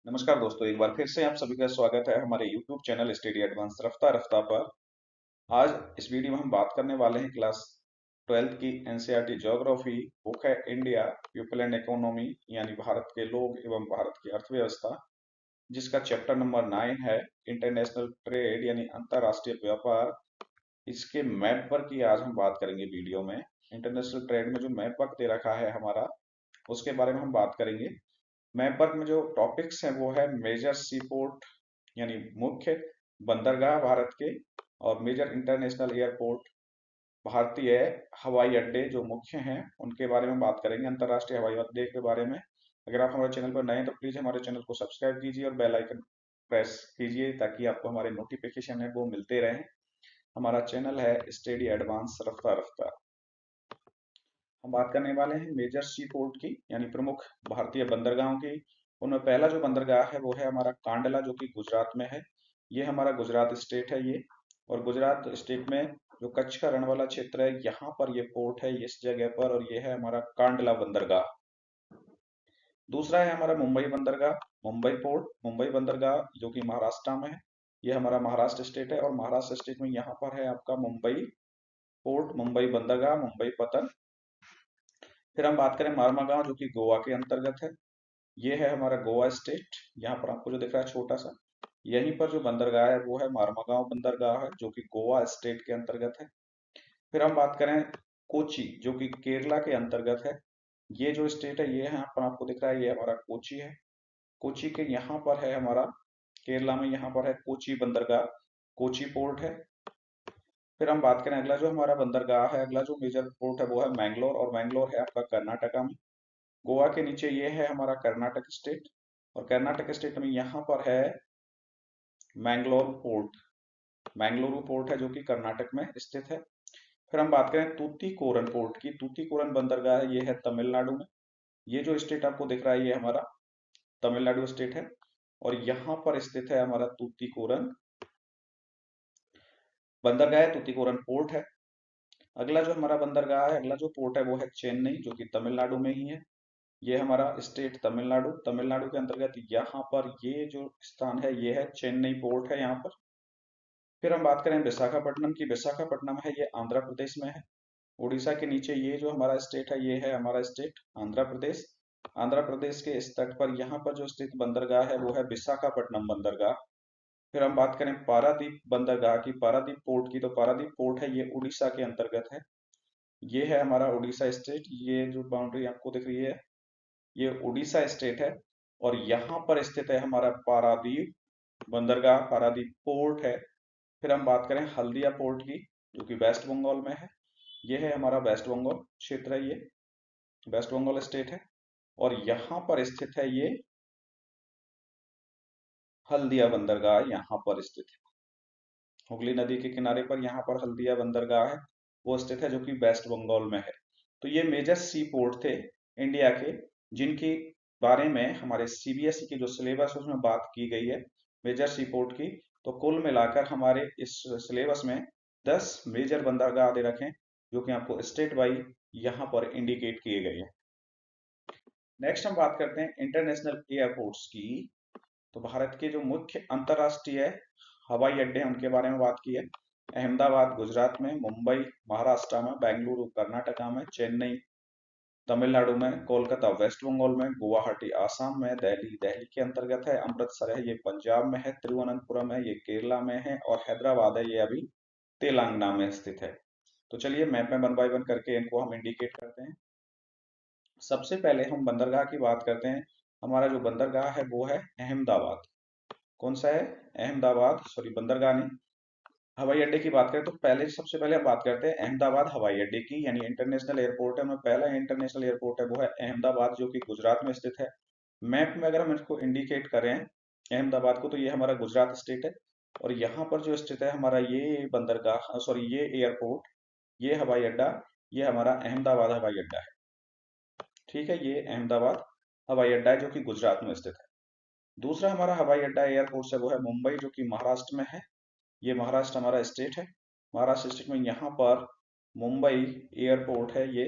नमस्कार दोस्तों, एक बार फिर से आप सभी का स्वागत है हमारे YouTube चैनल स्टडी एडवांस रफ्ता रफ्ता पर। आज इस वीडियो में हम बात करने वाले हैं क्लास 12th की एनसीईआरटी ज्योग्राफी बुक है इंडिया पीपल एंड इकोनॉमी, यानी भारत के लोग एवं भारत की अर्थव्यवस्था, जिसका चैप्टर नंबर 9 है इंटरनेशनल ट्रेड यानी अंतरराष्ट्रीय व्यापार। इसके मैप वर्क की आज हम बात करेंगे वीडियो में। इंटरनेशनल ट्रेड में जो मैप वर्क दे रखा है हमारा, उसके बारे में हम बात करेंगे। मैप वर्क में जो टॉपिक्स हैं वो है मेजर सी पोर्ट यानी मुख्य बंदरगाह भारत के, और मेजर इंटरनेशनल एयरपोर्ट भारतीय हवाई अड्डे जो मुख्य हैं उनके बारे में बात करेंगे, अंतर्राष्ट्रीय हवाई अड्डे के बारे में। अगर आप हमारे चैनल पर नए हैं तो प्लीज हमारे चैनल को सब्सक्राइब कीजिए और बेल आइकन प्रेस कीजिए ताकि आपको हमारे नोटिफिकेशन है वो मिलते रहें। हमारा चैनल है स्टडी एडवांस रफ्ता रफ्ता। हम बात करने वाले हैं मेजर सी पोर्ट की यानी प्रमुख भारतीय बंदरगाहों की। उनमें पहला जो बंदरगाह है वो है हमारा कांडला, जो कि गुजरात में है। ये हमारा गुजरात स्टेट है ये। और गुजरात स्टेट में जो कच्छ का रण वाला क्षेत्र है, यहाँ पर ये पोर्ट है इस जगह पर, और ये है हमारा कांडला बंदरगाह। दूसरा है हमारा मुंबई बंदरगाह, मुंबई पोर्ट, मुंबई बंदरगाह जो कि महाराष्ट्र में है। ये हमारा महाराष्ट्र स्टेट है, और महाराष्ट्र स्टेट में यहाँ पर है आपका मुंबई पोर्ट, मुंबई बंदरगाह, मुंबई पतन। फिर हम बात करें मार्मागांव, जो कि गोवा के अंतर्गत है। ये है हमारा गोवा स्टेट। यहाँ पर आपको जो दिख रहा है छोटा सा, यहीं पर जो बंदरगाह है वो है मार्मागांव बंदरगाह है, जो कि गोवा स्टेट के अंतर्गत है। फिर हम बात करें कोची, जो कि केरला के अंतर्गत है। ये जो स्टेट है ये यहाँ पर आपको दिख रहा है, ये हमारा कोची है। कोची के यहाँ पर है हमारा केरला में, यहाँ पर है कोची बंदरगाह, कोची पोर्ट है। फिर हम बात करें अगला जो हमारा बंदरगाह है, अगला जो मेजर पोर्ट है वो है मैंगलोर, और मैंगलोर है आपका कर्नाटका में। गोवा के नीचे ये है हमारा कर्नाटक स्टेट, और कर्नाटक स्टेट में यहाँ पर है मैंगलोर पोर्ट, मैंगलुरु पोर्ट है जो कि कर्नाटक में स्थित है। फिर हम बात करें तूतीकोरन पोर्ट की, तूतीकोरन बंदरगाह है, ये है तमिलनाडु में। ये जो स्टेट आपको दिख रहा है ये हमारा तमिलनाडु स्टेट है, और यहाँ पर स्थित है हमारा तूतीकोरन बंदरगाह है, तूतीकोरन पोर्ट है। अगला जो हमारा बंदरगाह है, अगला जो पोर्ट है वो है चेन्नई, जो कि तमिलनाडु में ही है। ये हमारा स्टेट तमिलनाडु, तमिलनाडु के अंतर्गत यहाँ पर ये जो स्थान है ये है चेन्नई पोर्ट है यहाँ पर। फिर हम बात करें विशाखापट्टनम की, विशाखापट्टनम है ये आंध्र प्रदेश में है। उड़ीसा के नीचे ये जो हमारा स्टेट है ये है हमारा स्टेट आंध्र प्रदेश। आंध्र प्रदेश के इस तट पर यहाँ पर जो स्थित बंदरगाह है वो है विशाखापट्टनम बंदरगाह। फिर हम बात करें पारादीप बंदरगाह की, पारादीप पोर्ट की, तो पारादीप पोर्ट है ये उड़ीसा के अंतर्गत है। ये है हमारा उड़ीसा स्टेट, ये जो बाउंड्री आपको दिख रही है ये उड़ीसा स्टेट है, और यहाँ पर स्थित है हमारा पारादीप बंदरगाह, पारादीप पोर्ट है। फिर हम बात करें हल्दिया पोर्ट की, जो कि वेस्ट बंगाल में है। ये है हमारा वेस्ट बंगाल क्षेत्र है, ये वेस्ट बंगाल स्टेट है, और यहाँ पर स्थित है ये हल्दिया बंदरगाह, यहाँ पर स्थित है। हुगली नदी के किनारे पर यहाँ पर हल्दिया बंदरगाह है, वो स्थित है, जो कि वेस्ट बंगाल में है। तो ये मेजर सी पोर्ट थे इंडिया के, जिनकी बारे में हमारे सीबीएसई की जो सिलेबस है उसमें बात की गई है मेजर सी पोर्ट की। तो कुल मिलाकर हमारे इस सिलेबस में 10 मेजर बंदरगाह दे रखे हैं, जो कि आपको स्टेट वाइज यहाँ पर इंडिकेट किए गए हैं। नेक्स्ट हम बात करते हैं इंटरनेशनल एयरपोर्ट्स की। तो भारत के जो मुख्य अंतरराष्ट्रीय हवाई अड्डे हैं उनके बारे में बात की है। अहमदाबाद गुजरात में, मुंबई महाराष्ट्र में, बेंगलुरु कर्नाटका में, चेन्नई तमिलनाडु में, कोलकाता वेस्ट बंगाल में, गुवाहाटी आसाम में, दिल्ली दिल्ली के अंतर्गत है, अमृतसर है ये पंजाब में है, तिरुवनंतपुरम है ये केरला में है, और हैदराबाद है ये अभी तेलंगाना में स्थित है। तो चलिए मैप में वन बाय वन करके इनको हम इंडिकेट करते हैं। सबसे पहले हम बंदरगाह की बात करते हैं। हमारा जो बंदरगाह है वो है अहमदाबाद। कौन सा है? अहमदाबाद, सॉरी बंदरगाह नहीं, हवाई अड्डे की बात करें तो पहले सबसे पहले हम बात करते हैं अहमदाबाद हवाई अड्डे की, यानी इंटरनेशनल एयरपोर्ट है। में पहला इंटरनेशनल एयरपोर्ट है वो है अहमदाबाद, जो कि गुजरात में स्थित है। मैप में अगर हम इसको इंडिकेट करें अहमदाबाद को, तो ये हमारा गुजरात स्टेट है, और यहाँ पर जो स्थित है हमारा ये बंदरगाह, सॉरी ये एयरपोर्ट, ये हवाई अड्डा, ये हमारा अहमदाबाद हवाई अड्डा है। ठीक है, ये अहमदाबाद हवाई अड्डा है जो कि गुजरात में स्थित है। दूसरा हमारा हवाई अड्डा एयरपोर्ट है वो है मुंबई, जो कि महाराष्ट्र में है। ये महाराष्ट्र हमारा स्टेट है। महाराष्ट्र स्टेट में यहाँ पर मुंबई एयरपोर्ट है, ये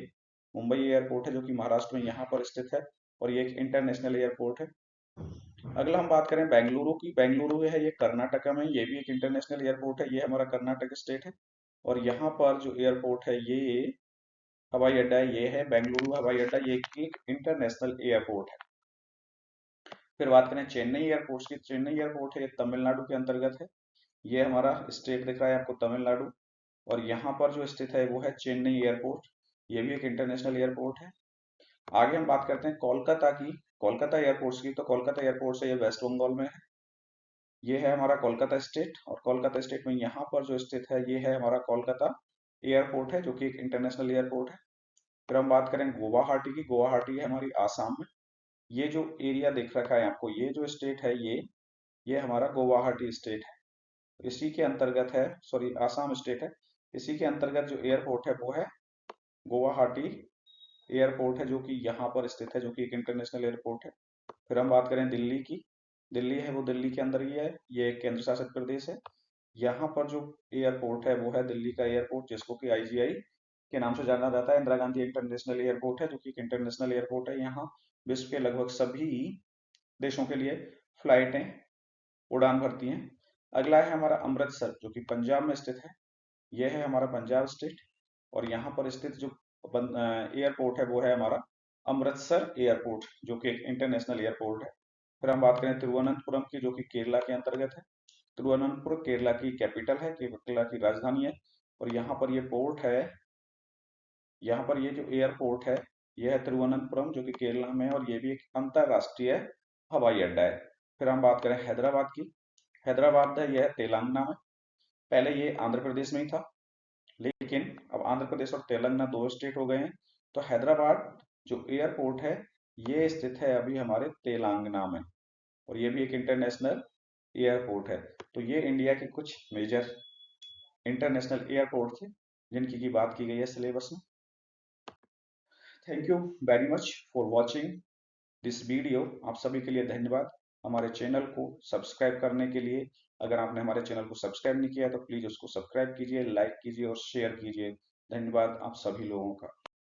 मुंबई एयरपोर्ट है जो कि महाराष्ट्र में यहाँ पर स्थित है, और ये एक इंटरनेशनल एयरपोर्ट है। अगला हम बात करें बेंगलुरु की। बेंगलुरु है ये कर्नाटका में, ये भी एक इंटरनेशनल एयरपोर्ट है। ये हमारा कर्नाटक स्टेट है और यहाँ पर जो एयरपोर्ट है ये हवाई अड्डा है, ये है बेंगलुरु हवाई अड्डा। ये एक इंटरनेशनल एयरपोर्ट है। फिर बात करें चेन्नई एयरपोर्ट की। चेन्नई एयरपोर्ट है ये तमिलनाडु के अंतर्गत है। ये हमारा स्टेट दिख रहा है आपको तमिलनाडु, और यहाँ पर जो स्थित है वो है चेन्नई एयरपोर्ट। ये भी एक इंटरनेशनल एयरपोर्ट है। आगे हम बात करते हैं कोलकाता की। कोलकाता एयरपोर्ट की, तो कोलकाता एयरपोर्ट से ये वेस्ट बंगाल में है। ये है हमारा कोलकाता स्टेट, और कोलकाता स्टेट में यहाँ पर जो स्थित है ये है हमारा कोलकाता एयरपोर्ट है, जो कि एक इंटरनेशनल एयरपोर्ट है। फिर हम बात करें गुवाहाटी की। गुवाहाटी है हमारी आसाम में। ये जो एरिया दिख रखा है आपको, ये जो स्टेट है ये हमारा गुवाहाटी स्टेट है। इसी के अंतर्गत है, सॉरी आसाम स्टेट है। इसी के अंतर्गत जो एयरपोर्ट है वो है गुवाहाटी एयरपोर्ट है, जो कि यहाँ पर स्थित है, जो कि एक इंटरनेशनल एयरपोर्ट है। फिर हम बात करें दिल्ली की। दिल्ली है वो दिल्ली के अंदर ही है, ये एक केंद्र शासित प्रदेश है। यहाँ पर जो एयरपोर्ट है वो है दिल्ली का एयरपोर्ट, जिसको कि आईजीआई के नाम से जाना जाता है। इंदिरा गांधी इंटरनेशनल एयरपोर्ट है, जो कि एक इंटरनेशनल एयरपोर्ट है। यहाँ विश्व के लगभग सभी देशों के लिए फ्लाइटें उड़ान भरती हैं। अगला है हमारा अमृतसर, जो कि पंजाब में स्थित है। यह है हमारा पंजाब स्टेट, और यहाँ पर स्थित जो एयरपोर्ट है वो है हमारा अमृतसर एयरपोर्ट, जो कि एक इंटरनेशनल एयरपोर्ट है। फिर हम बात करें तिरुवनंतपुरम की, जो कि केरला के अंतर्गत है। तिरुवनंतपुरम केरला की कैपिटल है, केरला की राजधानी है। और यहाँ पर ये पोर्ट है, यहाँ पर ये जो एयरपोर्ट है यह है तिरुवनंतपुरम, जो कि केरला में है, और ये भी एक अंतरराष्ट्रीय हवाई अड्डा है। फिर हम बात करें हैदराबाद की। हैदराबाद है यह तेलंगाना में। पहले ये आंध्र प्रदेश में ही था, लेकिन अब आंध्र प्रदेश और तेलंगाना दो स्टेट हो गए हैं। तो हैदराबाद जो एयरपोर्ट है ये स्थित है अभी हमारे तेलंगाना में, और ये भी एक इंटरनेशनल एयरपोर्ट है। तो ये इंडिया के कुछ मेजर इंटरनेशनल एयरपोर्ट थे जिनकी की बात की गई है सिलेबस में। Thank you very much for watching this video. आप सभी के लिए धन्यवाद। हमारे चैनल को सब्सक्राइब करने के लिए, अगर आपने हमारे चैनल को सब्सक्राइब नहीं किया तो प्लीज उसको सब्सक्राइब कीजिए, लाइक कीजिए और शेयर कीजिए। धन्यवाद आप सभी लोगों का।